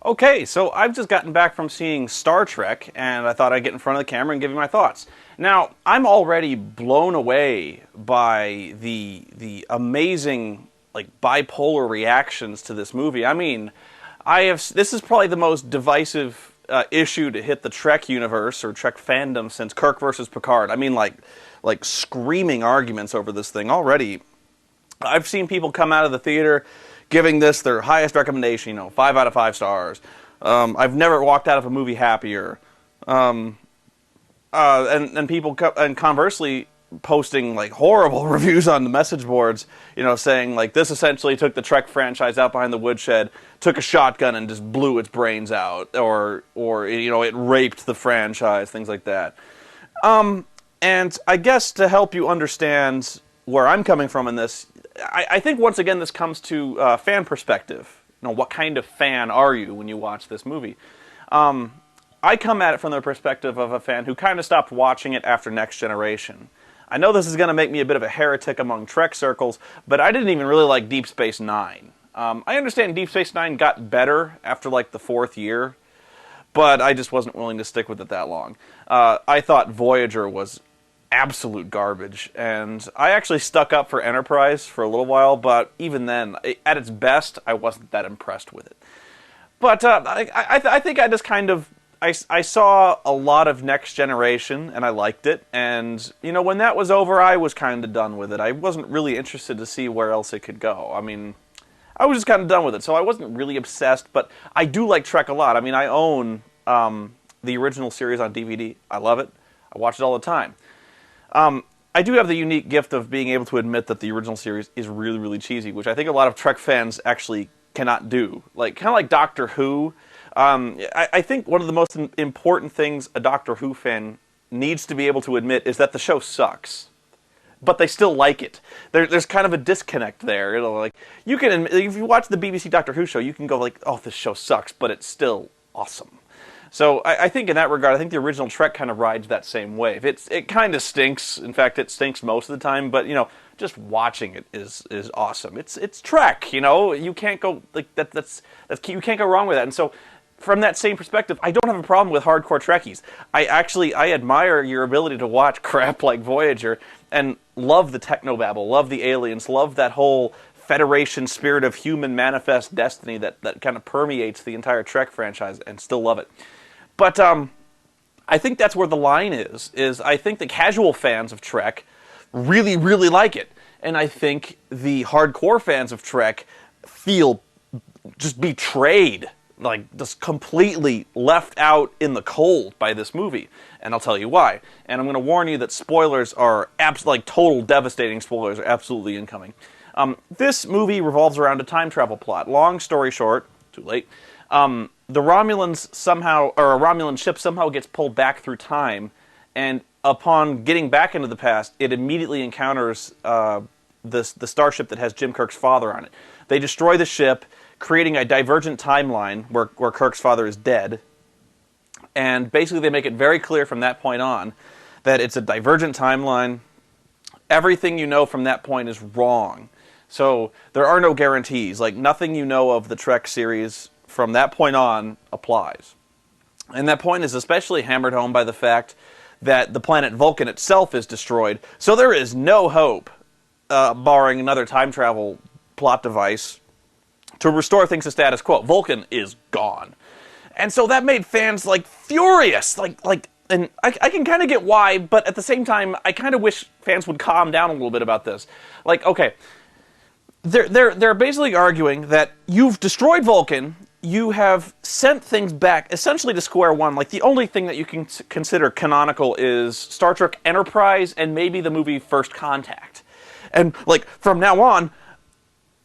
Okay, so I've just gotten back from seeing Star Trek, and I thought I'd get in front of the camera and give you my thoughts. Now, I'm already blown away by the amazing bipolar reactions to this movie. I mean, this is probably the most divisive issue to hit the Trek universe or Trek fandom since Kirk versus Picard. I mean, like screaming arguments over this thing already. I've seen people come out of the theater giving this their highest recommendation, 5 out of 5 stars. I've never walked out of a movie happier. And conversely posting horrible reviews on the message boards, saying this essentially took the Trek franchise out behind the woodshed, took a shotgun and just blew its brains out, or it raped the franchise, things like that. And I guess to help you understand where I'm coming from in this, I think once again this comes to fan perspective. What kind of fan are you when you watch this movie? I come at it from the perspective of a fan who kind of stopped watching it after Next Generation. I know this is going to make me a bit of a heretic among Trek circles, but I didn't even really like Deep Space Nine. I understand Deep Space Nine got better after the 4th year, but I just wasn't willing to stick with it that long. I thought Voyager was absolute garbage, and I actually stuck up for Enterprise for a little while, but even then, at its best, I wasn't that impressed with it. But I think I just kind of I saw a lot of Next Generation, and I liked it, and when that was over, I was kind of done with it. I wasn't really interested to see where else it could go. I mean, I was just kind of done with it, so I wasn't really obsessed, but I do like Trek a lot. I mean, I own the original series on DVD. I love it. I watch it all the time. I do have the unique gift of being able to admit that the original series is really, really cheesy, which I think a lot of Trek fans actually cannot do. Kind of like Doctor Who. I think one of the most important things a Doctor Who fan needs to be able to admit is that the show sucks, but they still like it. There's kind of a disconnect there. You can, if you watch the BBC Doctor Who show, you can go oh, this show sucks, but it's still awesome. So I think in that regard, I think the original Trek kind of rides that same wave. It kind of stinks. In fact, it stinks most of the time. But just watching it is awesome. It's Trek. You can't go you can't go wrong with that. And so from that same perspective, I don't have a problem with hardcore Trekkies. I admire your ability to watch crap like Voyager and love the technobabble, love the aliens, love that whole Federation spirit of human manifest destiny that kind of permeates the entire Trek franchise, and still love it. But I think that's where the line is I think the casual fans of Trek really, really like it. And I think the hardcore fans of Trek feel just betrayed, just completely left out in the cold by this movie. And I'll tell you why. And I'm going to warn you that spoilers are total devastating spoilers are absolutely incoming. This movie revolves around a time travel plot. Long story short, too late, the Romulans somehow, or a Romulan ship somehow gets pulled back through time, and upon getting back into the past, it immediately encounters the starship that has Jim Kirk's father on it. They destroy the ship, creating a divergent timeline where Kirk's father is dead, and basically they make it very clear from that point on that it's a divergent timeline. Everything you know from that point is wrong. So there are no guarantees. Nothing you know of the Trek series from that point on applies. And that point is especially hammered home by the fact that the planet Vulcan itself is destroyed. So there is no hope, barring another time travel plot device, to restore things to status quo. Vulcan is gone. And so that made fans furious. And I can kind of get why, but at the same time, I kind of wish fans would calm down a little bit about this. Okay, they're basically arguing that you've destroyed Vulcan, you have sent things back essentially to square one. The only thing that you can consider canonical is Star Trek Enterprise and maybe the movie First Contact. And from now on,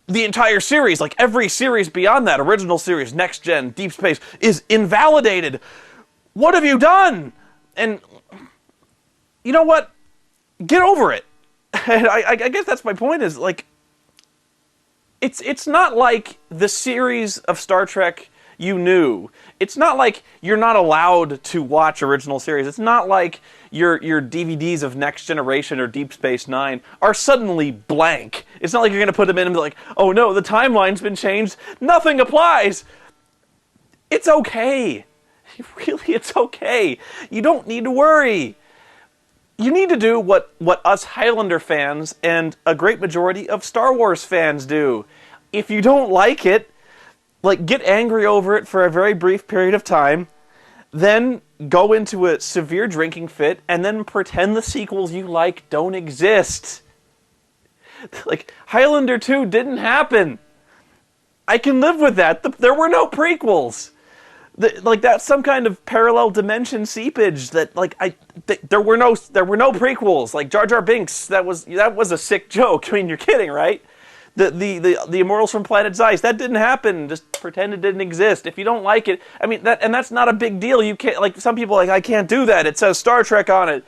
the entire series, every series beyond that, original series, Next Gen, Deep Space, is invalidated. What have you done? And you know what? Get over it. And I guess that's my point is, it's not like the series of Star Trek you knew. It's not like you're not allowed to watch original series. It's not like your DVDs of Next Generation or Deep Space Nine are suddenly blank. It's not like you're going to put them in and be like, oh no, the timeline's been changed. Nothing applies. It's okay. Really, it's okay. You don't need to worry. You need to do what us Highlander fans and a great majority of Star Wars fans do. If you don't like it, like, get angry over it for a very brief period of time, then go into a severe drinking fit, and then pretend the sequels you like don't exist. Like, Highlander 2 didn't happen. I can live with that. There were no prequels. Like, that's some kind of parallel dimension seepage that, like, there were no prequels. Like, Jar Jar Binks, that was a sick joke. I mean, you're kidding, right? The Immortals from Planet Zeiss, that didn't happen. Just pretend it didn't exist. If you don't like it, I mean, that's not a big deal. You can't, like, some people are like, I can't do that. It says Star Trek on it.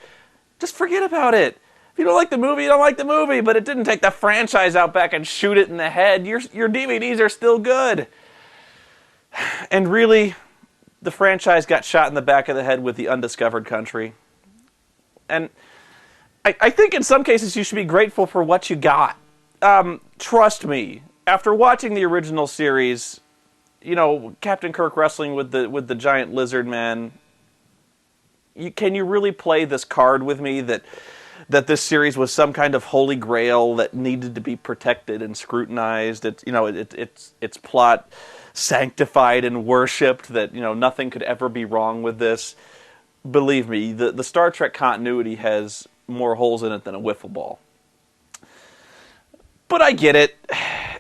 Just forget about it. If you don't like the movie, you don't like the movie, but it didn't take the franchise out back and shoot it in the head. Your DVDs are still good. And really, the franchise got shot in the back of the head with The Undiscovered Country. And I think in some cases you should be grateful for what you got. Trust me, after watching the original series, you know, Captain Kirk wrestling with the giant lizard man, can you really play this card with me that this series was some kind of holy grail that needed to be protected and scrutinized? Its plot sanctified and worshipped, that, you know, nothing could ever be wrong with this. Believe me, the Star Trek continuity has more holes in it than a wiffle ball. But I get it.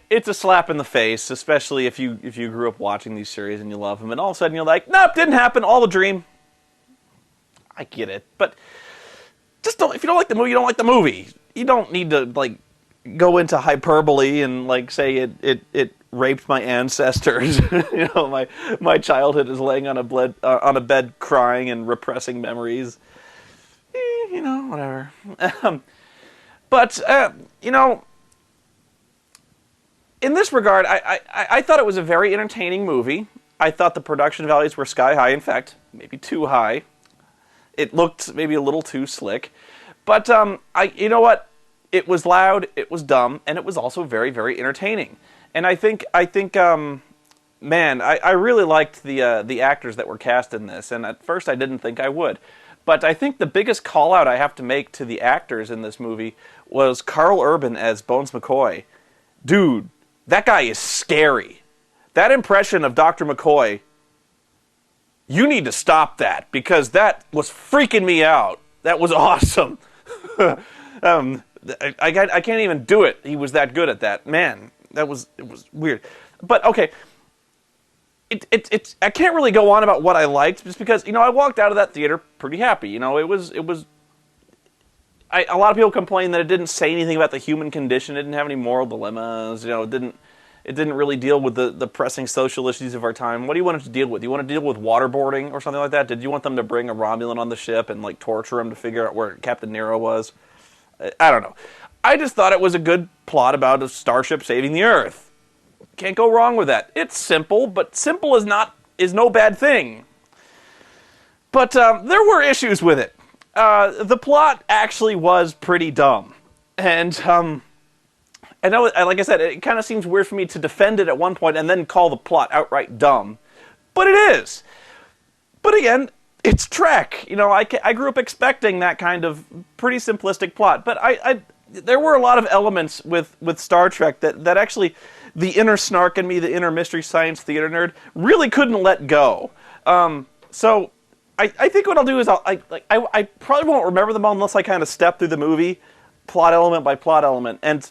It's a slap in the face, especially if you grew up watching these series and you love them, and all of a sudden you're like, nope, didn't happen, all a dream. I get it, but just don't. If you don't like the movie, you don't like the movie. You don't need to, like, go into hyperbole and, like, say it raped my ancestors. You know, my childhood is laying on a bed crying and repressing memories. You know, whatever. But you know, in this regard, I thought it was a very entertaining movie. I thought the production values were sky high. In fact, maybe too high. It looked maybe a little too slick. But you know what? It was loud, it was dumb, and it was also very, very entertaining. And I think, man, I really liked the actors that were cast in this. And at first, I didn't think I would. But I think the biggest call out I have to make to the actors in this movie was Carl Urban as Bones McCoy. Dude, that guy is scary. That impression of Dr. McCoy, you need to stop that, because that was freaking me out. That was awesome. I can't even do it. He was that good at that. Man, it was weird. But okay, I can't really go on about what I liked, just because, you know, I walked out of that theater pretty happy. You know, a lot of people complain that it didn't say anything about the human condition. It didn't have any moral dilemmas. You know, it didn't really deal with the pressing social issues of our time. What do you want it to deal with? You want to deal with waterboarding or something like that? Did you want them to bring a Romulan on the ship and, like, torture him to figure out where Captain Nero was? I don't know. I just thought it was a good plot about a starship saving the Earth. Can't go wrong with that. It's simple, but simple is no bad thing. But there were issues with it. The plot actually was pretty dumb. And I know, like I said, it kind of seems weird for me to defend it at one point and then call the plot outright dumb. But it is. But again, it's Trek. You know, I grew up expecting that kind of pretty simplistic plot. But there were a lot of elements with Star Trek that actually, the inner snark in me, the inner Mystery Science Theater nerd, really couldn't let go. So I think what I'll do is I probably won't remember them all unless I kind of step through the movie plot element by plot element. And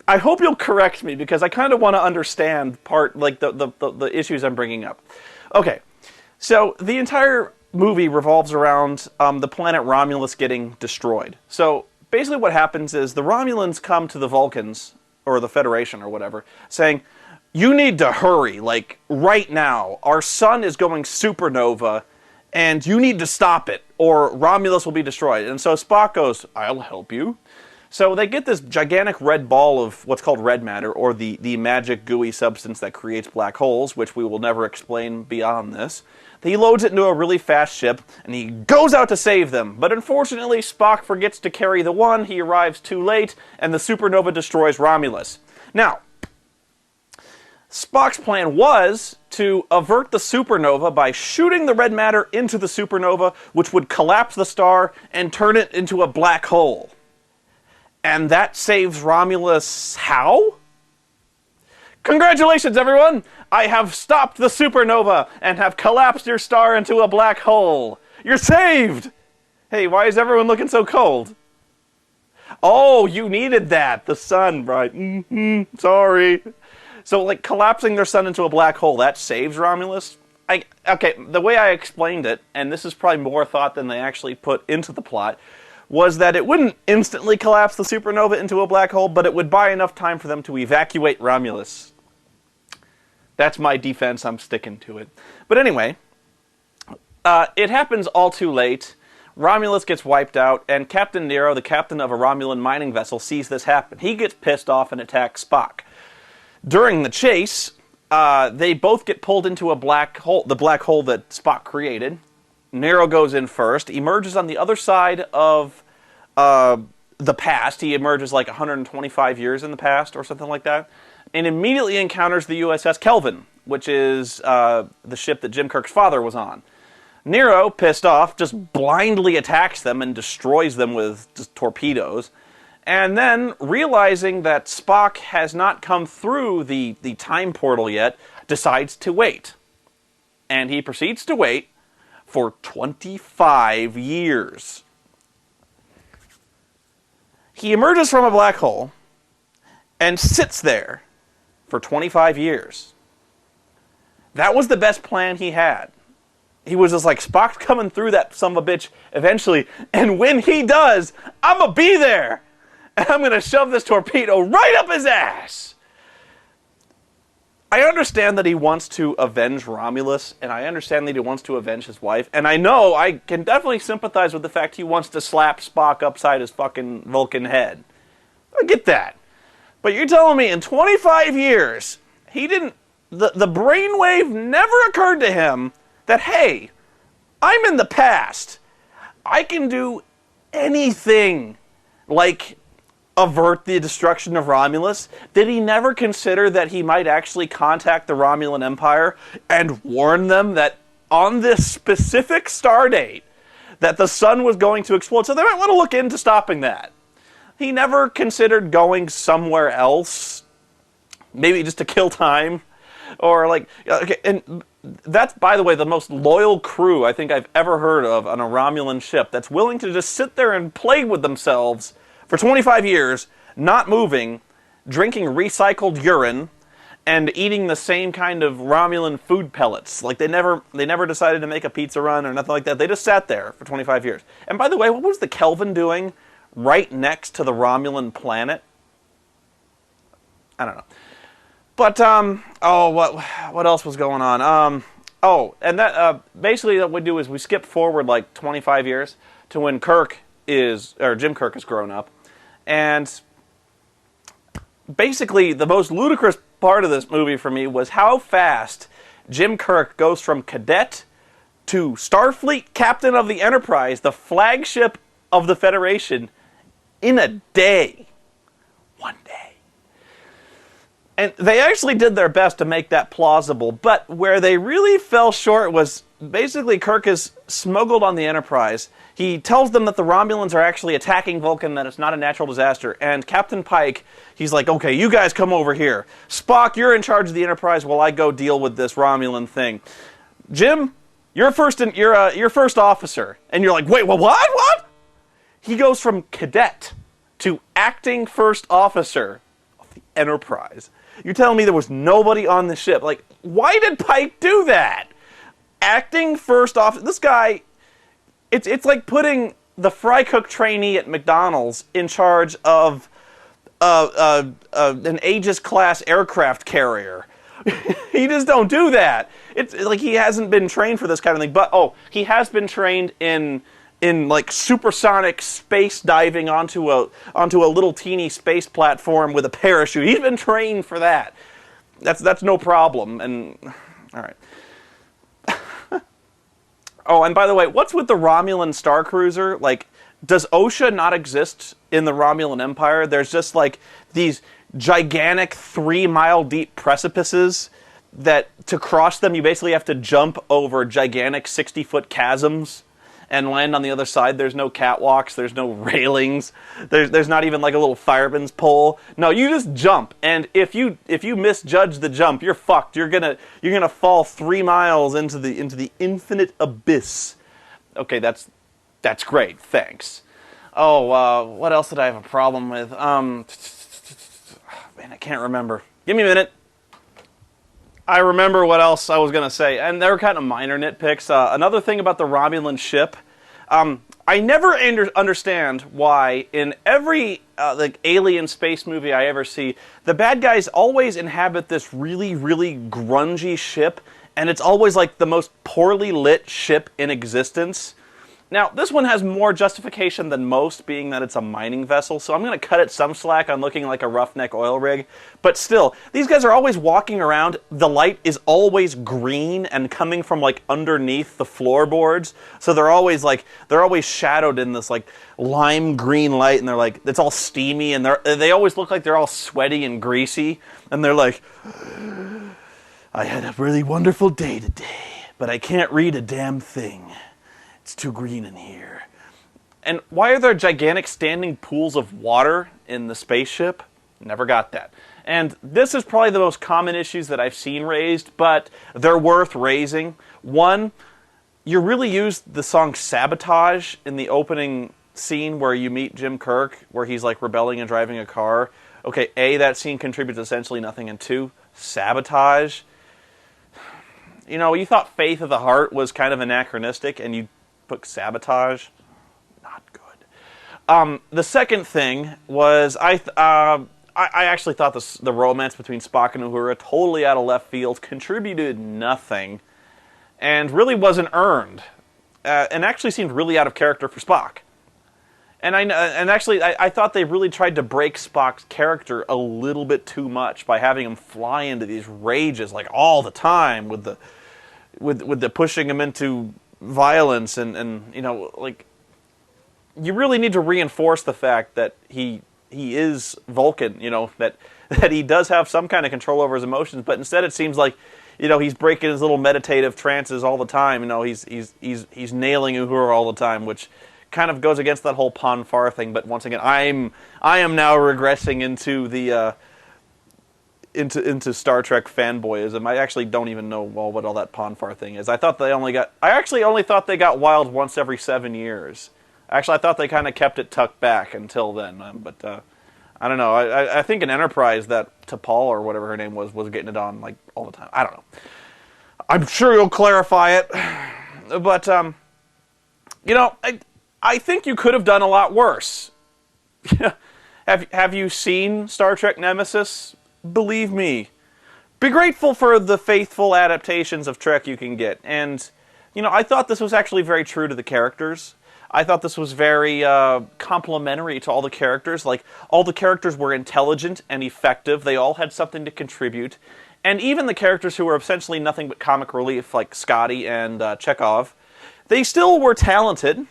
I hope you'll correct me, because I kind of want to understand the issues I'm bringing up. Okay, so the entire movie revolves around the planet Romulus getting destroyed. So basically what happens is the Romulans come to the Vulcans, or the Federation or whatever, saying, you need to hurry, like, right now. Our sun is going supernova, and you need to stop it, or Romulus will be destroyed. And so Spock goes, I'll help you. So they get this gigantic red ball of what's called red matter, or the magic gooey substance that creates black holes, which we will never explain beyond this. He loads it into a really fast ship, and he goes out to save them. But unfortunately, Spock forgets to carry the one, he arrives too late, and the supernova destroys Romulus. Now, Spock's plan was to avert the supernova by shooting the red matter into the supernova, which would collapse the star and turn it into a black hole. And that saves Romulus how? Congratulations, everyone! I have stopped the supernova and have collapsed your star into a black hole. You're saved! Hey, why is everyone looking so cold? Oh, you needed that. The sun, right? Sorry. So, like, collapsing their sun into a black hole, that saves Romulus? Okay, the way I explained it, and this is probably more thought than they actually put into the plot, was that it wouldn't instantly collapse the supernova into a black hole, but it would buy enough time for them to evacuate Romulus. That's my defense. I'm sticking to it. But anyway, it happens all too late. Romulus gets wiped out, and Captain Nero, the captain of a Romulan mining vessel, sees this happen. He gets pissed off and attacks Spock. During the chase, they both get pulled into a black hole, the black hole that Spock created. Nero goes in first, emerges on the other side of the past. He emerges like 125 years in the past or something like that, and immediately encounters the USS Kelvin, which is the ship that Jim Kirk's father was on. Nero, pissed off, just blindly attacks them and destroys them with just torpedoes. And then, realizing that Spock has not come through the time portal yet, decides to wait. And he proceeds to wait for 25 years. He emerges from a black hole and sits there for 25 years. That was the best plan he had. He was just like, Spock's coming through that son of a bitch eventually, and when he does, I'm going to be there, and I'm going to shove this torpedo right up his ass. I understand that he wants to avenge Romulus, and I understand that he wants to avenge his wife, and I know I can definitely sympathize with the fact he wants to slap Spock upside his fucking Vulcan head. I get that. But you're telling me in 25 years, he didn't, the brainwave never occurred to him that, hey, I'm in the past. I can do anything like avert the destruction of Romulus. Did he never consider that he might actually contact the Romulan Empire and warn them that on this specific star date that the sun was going to explode? So they might want to look into stopping that. He never considered going somewhere else, maybe just to kill time, or like, okay, and that's, by the way, the most loyal crew I think I've ever heard of on a Romulan ship that's willing to just sit there and play with themselves for 25 years, not moving, drinking recycled urine, and eating the same kind of Romulan food pellets. Like, they never decided to make a pizza run or nothing like that. They just sat there for 25 years. And by the way, what was the Kelvin doing right next to the Romulan planet? I don't know. But, what else was going on? And that, basically what we do is we skip forward like 25 years to when Jim Kirk is grown up. And basically the most ludicrous part of this movie for me was how fast Jim Kirk goes from cadet to Starfleet captain of the Enterprise, the flagship of the Federation, in a day. One day. And they actually did their best to make that plausible, but where they really fell short was basically Kirk is smuggled on the Enterprise. He tells them that the Romulans are actually attacking Vulcan, that it's not a natural disaster, and Captain Pike, he's like, okay, you guys come over here. Spock, you're in charge of the Enterprise while I go deal with this Romulan thing. Jim, you're first officer. And you're like, wait, what? He goes from cadet to acting first officer of the Enterprise. You're telling me there was nobody on the ship. Like, why did Pike do that? Acting first officer. This guy, it's like putting the fry cook trainee at McDonald's in charge of an Aegis class aircraft carrier. He just don't do that. It's like he hasn't been trained for this kind of thing. But he has been trained in like supersonic space diving onto a little teeny space platform with a parachute. He's been trained for that. That's no problem. And all right. And by the way, what's with the Romulan Star Cruiser? Like, does OSHA not exist in the Romulan Empire? There's just like these gigantic 3-mile deep precipices that to cross them you basically have to jump over gigantic 60-foot chasms and land on the other side. There's no catwalks, there's no railings, there's not even like a little fireman's pole. No, you just jump, and if you misjudge the jump, you're fucked. You're gonna fall 3 miles into the infinite abyss. Okay, that's great. Thanks. Oh, what else did I have a problem with? Man, I can't remember. Give me a minute. I remember what else I was going to say, and they were kind of minor nitpicks. Another thing about the Romulan ship, I never understand why in every like alien space movie I ever see, the bad guys always inhabit this really, really grungy ship, and it's always like the most poorly lit ship in existence. Now, this one has more justification than most, being that it's a mining vessel, so I'm going to cut it some slack on looking like a roughneck oil rig. But still, these guys are always walking around, the light is always green and coming from like underneath the floorboards, so they're always shadowed in this like lime green light, and they're like, it's all steamy, and they always look like they're all sweaty and greasy, and they're like, I had a really wonderful day today, but I can't read a damn thing. It's too green in here. And why are there gigantic standing pools of water in the spaceship? Never got that. And this is probably the most common issues that I've seen raised, but they're worth raising. One, you really used the song Sabotage in the opening scene where you meet Jim Kirk, where he's like rebelling and driving a car. Okay, A, that scene contributes essentially nothing, and 2, Sabotage. You know, you thought Faith of the Heart was kind of anachronistic, and you put Sabotage. Not good. The second thing was I actually thought the romance between Spock and Uhura, totally out of left field, contributed nothing, and really wasn't earned, and actually seemed really out of character for Spock. And I thought they really tried to break Spock's character a little bit too much by having him fly into these rages like all the time with the pushing him into violence, and you know, like, you really need to reinforce the fact that he is Vulcan, you know, that he does have some kind of control over his emotions, but instead it seems like, you know, he's breaking his little meditative trances all the time. You know, he's nailing Uhura all the time, which kind of goes against that whole Pon farr thing. But once again, I am now regressing into the into Star Trek fanboyism. I actually don't even know what all that Pon farr thing is. I actually only thought they got wild once every 7 years. Actually, I thought they kind of kept it tucked back until then. But I don't know. I think in Enterprise that T'Pol or whatever her name was getting it on like all the time. I don't know. I'm sure you'll clarify it. But you know, I think you could have done a lot worse. Have you seen Star Trek Nemesis? Believe me, be grateful for the faithful adaptations of Trek you can get. And, you know, I thought this was actually very true to the characters. I thought this was very complimentary to all the characters. Like, all the characters were intelligent and effective. They all had something to contribute. And even the characters who were essentially nothing but comic relief, like Scotty and Chekhov, they still were talented.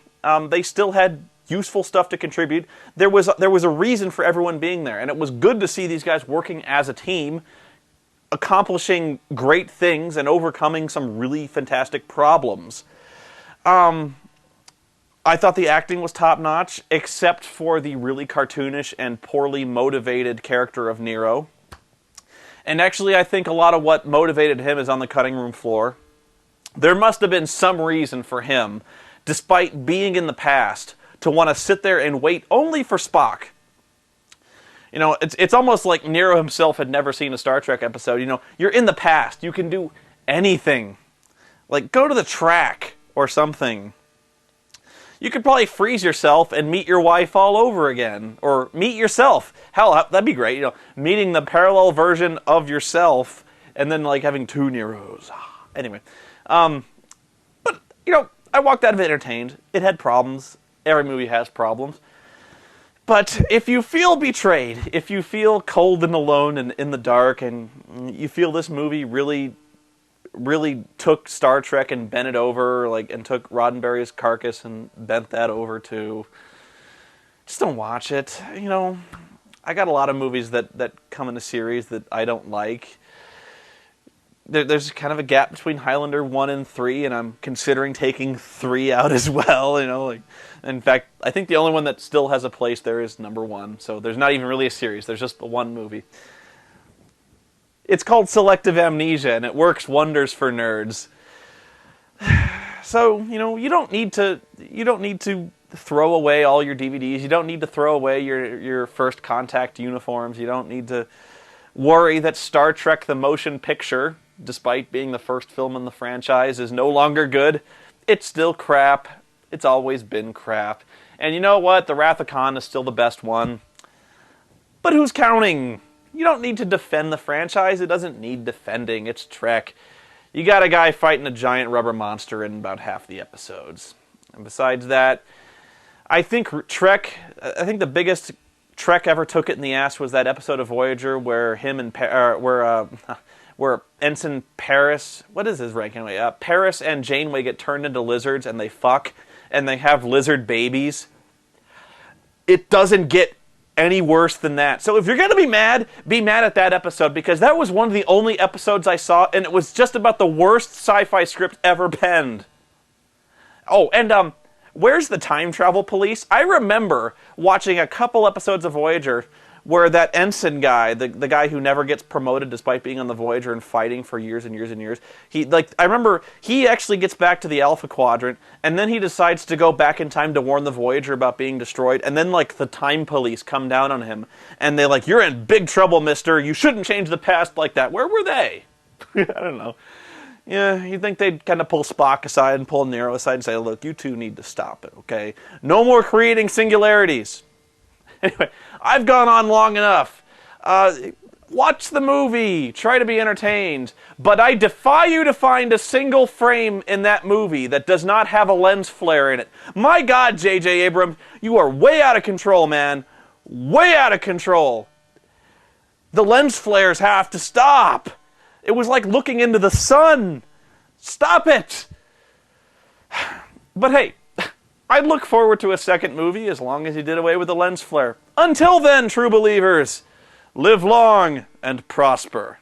They still had useful stuff to contribute. There was a reason for everyone being there, and it was good to see these guys working as a team, accomplishing great things and overcoming some really fantastic problems. I thought the acting was top-notch, except for the really cartoonish and poorly motivated character of Nero. And actually, I think a lot of what motivated him is on the cutting room floor. There must have been some reason for him, despite being in the past, to want to sit there and wait only for Spock. You know, it's almost like Nero himself had never seen a Star Trek episode. You know, you're in the past. You can do anything. Like, go to the track or something. You could probably freeze yourself and meet your wife all over again. Or meet yourself. Hell, that'd be great. You know, meeting the parallel version of yourself and then, like, having 2 Neros. Anyway. But, you know, I walked out of it entertained. It had problems. Every movie has problems. But if you feel betrayed, if you feel cold and alone and in the dark, and you feel this movie really took Star Trek and bent it over, like, and took Roddenberry's carcass and bent that over too, just don't watch it. You know, I got a lot of movies that come in a series that I don't like. There's kind of a gap between Highlander 1 and 3, and I'm considering taking 3 out as well, In fact, I think the only one that still has a place there is number 1, so there's not even really a series, there's just the one movie. It's called Selective Amnesia, and it works wonders for nerds. So, you don't need to throw away all your DVDs, you don't need to throw away your First Contact uniforms, you don't need to worry that Star Trek the Motion Picture, despite being the first film in the franchise, is no longer good. It's still crap. It's always been crap. And you know what? The Wrath of Khan is still the best one. But who's counting? You don't need to defend the franchise. It doesn't need defending. It's Trek. You got a guy fighting a giant rubber monster in about half the episodes. And besides that, I think the biggest Trek ever took it in the ass was that episode of Voyager where where Ensign Paris, what is his rank anyway? Paris and Janeway get turned into lizards and they fuck and they have lizard babies. It doesn't get any worse than that. So if you're going to be mad at that episode, because that was one of the only episodes I saw and it was just about the worst sci-fi script ever penned. Oh, and where's the time travel police? I remember watching a couple episodes of Voyager where that ensign guy, the guy who never gets promoted despite being on the Voyager and fighting for years and years and years, I remember he actually gets back to the Alpha Quadrant, and then he decides to go back in time to warn the Voyager about being destroyed, and then, the time police come down on him, and they're like, "You're in big trouble, mister. You shouldn't change the past like that." Where were they? I don't know. Yeah, you'd think they'd kind of pull Spock aside and pull Nero aside and say, "Look, you two need to stop it, okay? No more creating singularities." Anyway, I've gone on long enough. Watch the movie. Try to be entertained. But I defy you to find a single frame in that movie that does not have a lens flare in it. My God, J.J. Abrams, you are way out of control, man. Way out of control. The lens flares have to stop. It was like looking into the sun. Stop it. But hey, I'd look forward to a second movie as long as he did away with the lens flare. Until then, true believers, live long and prosper.